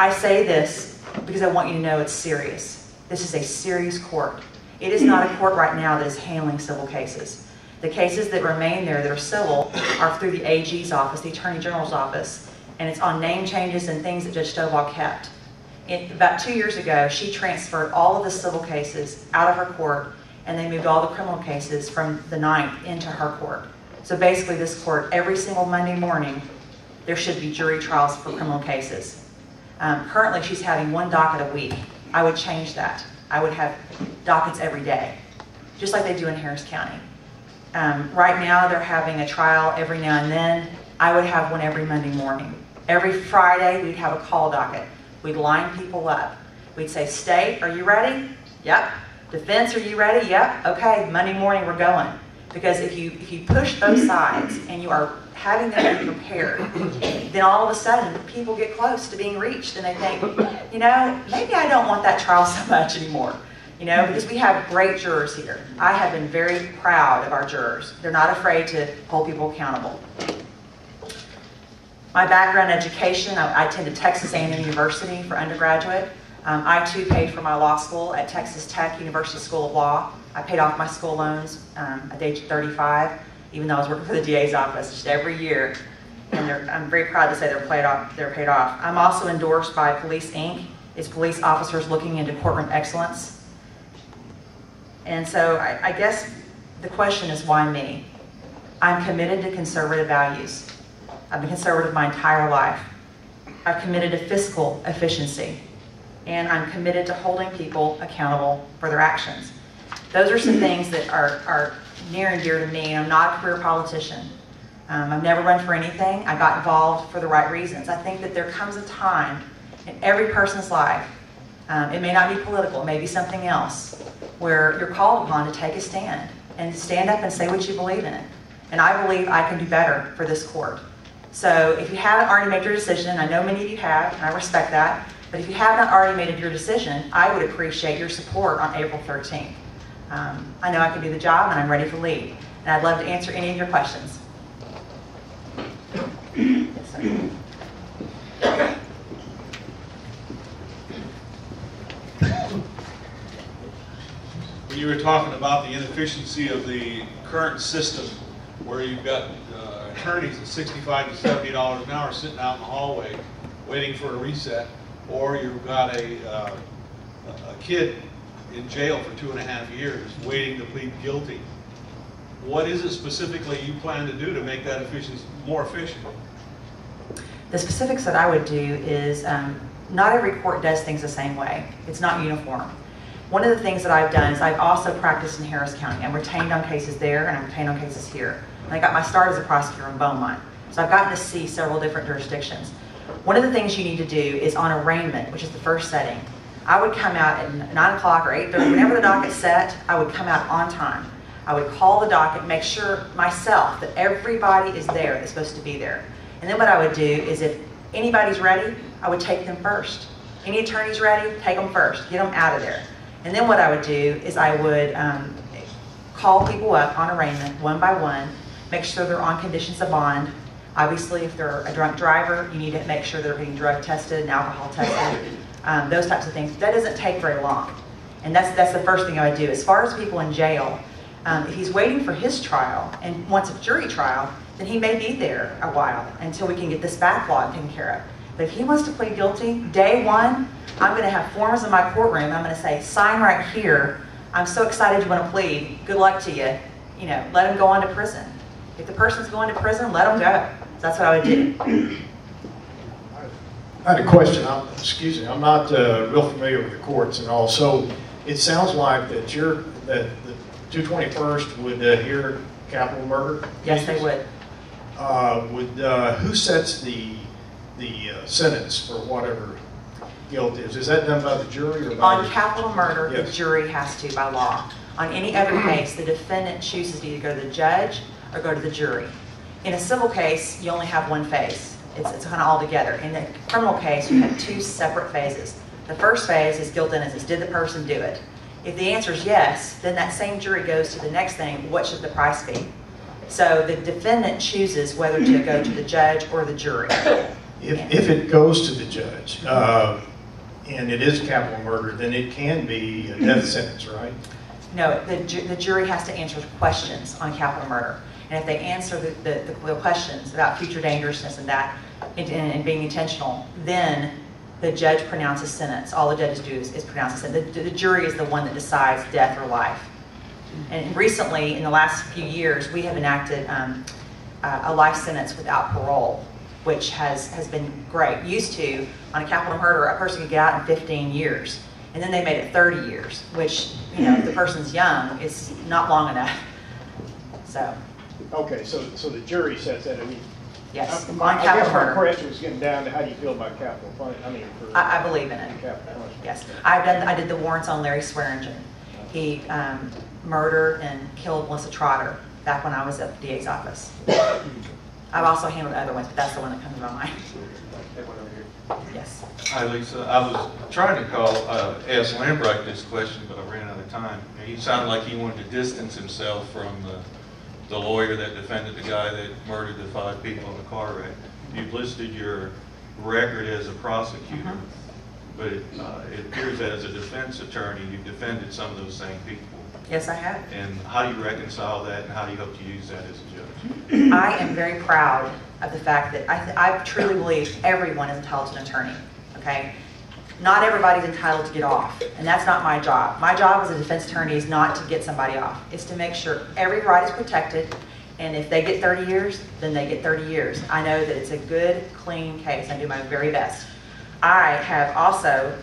I say this because I want you to know it's serious. This is a serious court. It is not a court right now that is handling civil cases. The cases that remain there that are civil are through the AG's office, the Attorney General's office, and it's on name changes and things that Judge Stovall kept. About 2 years ago, she transferred all of the civil cases out of her court, and they moved all the criminal cases from the 9th into her court. So basically this court, every single Monday morning, there should be jury trials for criminal cases. Currently, she's having 1 docket a week. I would change that. I would have dockets every day, just like they do in Harris County. Right now, they're having a trial every now and then. I would have one every Monday morning. Every Friday, we'd have a call docket. We'd line people up. We'd say, state, are you ready? Yep. Defense, are you ready? Yep. Okay, Monday morning, we're going. Because if you push both sides and you are having them be prepared, then all of a sudden people get close to being reached and they think, you know, maybe I don't want that trial so much anymore. You know, because we have great jurors here. I have been very proud of our jurors. They're not afraid to hold people accountable. My background in education, I attended Texas A&M University for undergraduate. I too paid for my law school at Texas Tech University School of Law. I paid off my school loans at the age of 35, even though I was working for the DA's office just every year. And I'm very proud to say they're paid off. I'm also endorsed by Police Inc. It's police officers looking into courtroom excellence. And so I guess the question is, why me? I'm committed to conservative values. I've been conservative my entire life. I've committed to fiscal efficiency. And I'm committed to holding people accountable for their actions. Those are some things that are near and dear to me, and I'm not a career politician. I've never run for anything. I got involved for the right reasons. I think that there comes a time in every person's life, it may not be political, it may be something else, where you're called upon to take a stand and stand up and say what you believe in. And I believe I can do better for this court. So if you haven't already made your decision, I know many of you have, and I respect that, but if you have not already made your decision, I would appreciate your support on April 13th. I know I can do the job and I'm ready to lead. And I'd love to answer any of your questions. Yes, sir. When you were talking about the inefficiency of the current system, where you've got attorneys at $65 to $70 an hour sitting out in the hallway waiting for a reset, or you've got a kid in jail for 2.5 years waiting to plead guilty. What is it specifically you plan to do to make that more efficient? The specifics that I would do is, not every court does things the same way. It's not uniform. One of the things that I've done is I've also practiced in Harris County. I'm retained on cases there and I'm retained on cases here. And I got my start as a prosecutor in Beaumont. So I've gotten to see several different jurisdictions. One of the things you need to do is on arraignment, which is the first setting. I would come out at 9 o'clock or 8:30, whenever the docket's set, I would come out on time. I would call the docket, make sure myself that everybody is there that's supposed to be there. And then what I would do is if anybody's ready, I would take them first. Any attorney's ready, take them first, get them out of there. And then what I would do is I would call people up on arraignment one by one, make sure they're on conditions of bond. Obviously, if they're a drunk driver, you need to make sure they're being drug tested and alcohol tested, those types of things. That doesn't take very long. And that's the first thing I would do. As far as people in jail, if he's waiting for his trial and wants a jury trial, then he may be there a while until we can get this backlog taken care of. But if he wants to plead guilty, day one, I'm going to have forms in my courtroom. I'm going to say, sign right here. I'm so excited you want to plead. Good luck to you. You know, let him go on to prison. If the person's going to prison, let him go. That's what I would do. I had a question. Excuse me. I'm not real familiar with the courts and all. So it sounds like that the 221st would hear capital murder. Yes, they would. Who sets the sentence for whatever guilt is? Is that done by the jury or by on capital murder? Yes. The jury has to by law. On any other case, the defendant chooses to either go to the judge or go to the jury. In a civil case, you only have one phase. It's kind of all together. In the criminal case, you have two separate phases. The first phase is guilt innocence. Did the person do it? If the answer is yes, then that same jury goes to the next thing. What should the price be? So the defendant chooses whether to go to the judge or the jury. If it goes to the judge, and it is capital murder, then it can be a death sentence, right? No, the jury has to answer questions on capital murder. And if they answer the questions about future dangerousness and that, and being intentional, then the judge pronounces sentence. All the judges do is pronounce a sentence. The jury is the one that decides death or life. And recently, in the last few years, we have enacted a life sentence without parole, which has been great. Used to, on a capital murder, a person could get out in 15 years. And then they made it 30 years, which, you know, if the person's young, is not long enough. So. Okay, so the jury sets that. I mean, Yes, on I capital guess my murder. question was getting down to how do you feel about capital punishment? I mean, for I believe in it. capital punishment. Yes, I did the warrants on Larry Swearingen. He murdered and killed Melissa Trotter back when I was at the DA's office. I've also handled other ones, but that's the one that comes to my mind. Yes. Hi, Lisa. I was trying to ask Lambright this question, but I ran out of time. He sounded like he wanted to distance himself from the lawyer that defended the guy that murdered the 5 people in the car wreck. You've listed your record as a prosecutor, but it appears that as a defense attorney, you've defended some of those same people. Yes, I have. And how do you reconcile that, and how do you hope to use that as a judge? I am very proud of the fact that I truly believe everyone is entitled to an attorney, okay? Not everybody's entitled to get off, and that's not my job. My job as a defense attorney is not to get somebody off. It's to make sure every right is protected, and if they get 30 years, then they get 30 years. I know that it's a good, clean case. I do my very best. I have also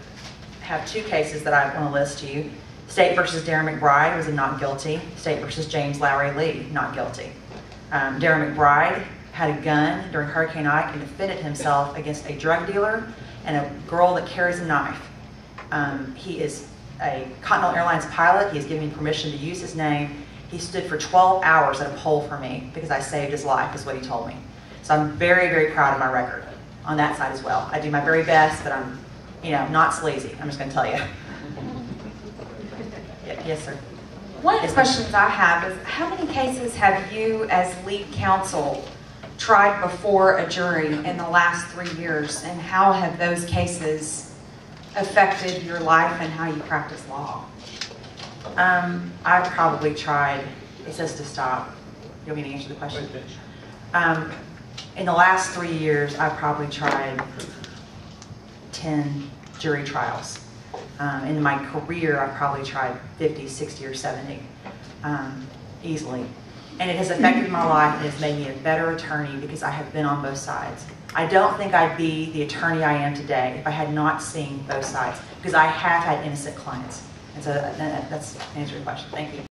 have 2 cases that I want to list to you. State versus Darren McBride was a not guilty. State versus James Lowry Lee, not guilty. Darren McBride had a gun during Hurricane Ike and defended himself against a drug dealer and a girl that carries a knife. He is a Continental Airlines pilot. He has given me permission to use his name. He stood for 12 hours at a pole for me because I saved his life, is what he told me. So I'm very, very proud of my record on that side as well. I do my very best, but I'm, not sleazy. I'm just going to tell you. Yes, sir. One of the questions I have is, how many cases have you as lead counsel tried before a jury in the last 3 years, and how have those cases affected your life and how you practice law? I've probably tried, it says to stop. You want me to answer the question? In the last 3 years, I've probably tried 10 jury trials. In my career, I've probably tried 50, 60, or 70, easily. And it has affected my life and has made me a better attorney because I have been on both sides. I don't think I'd be the attorney I am today if I had not seen both sides, because I have had innocent clients. And so that's to answer your question. Thank you.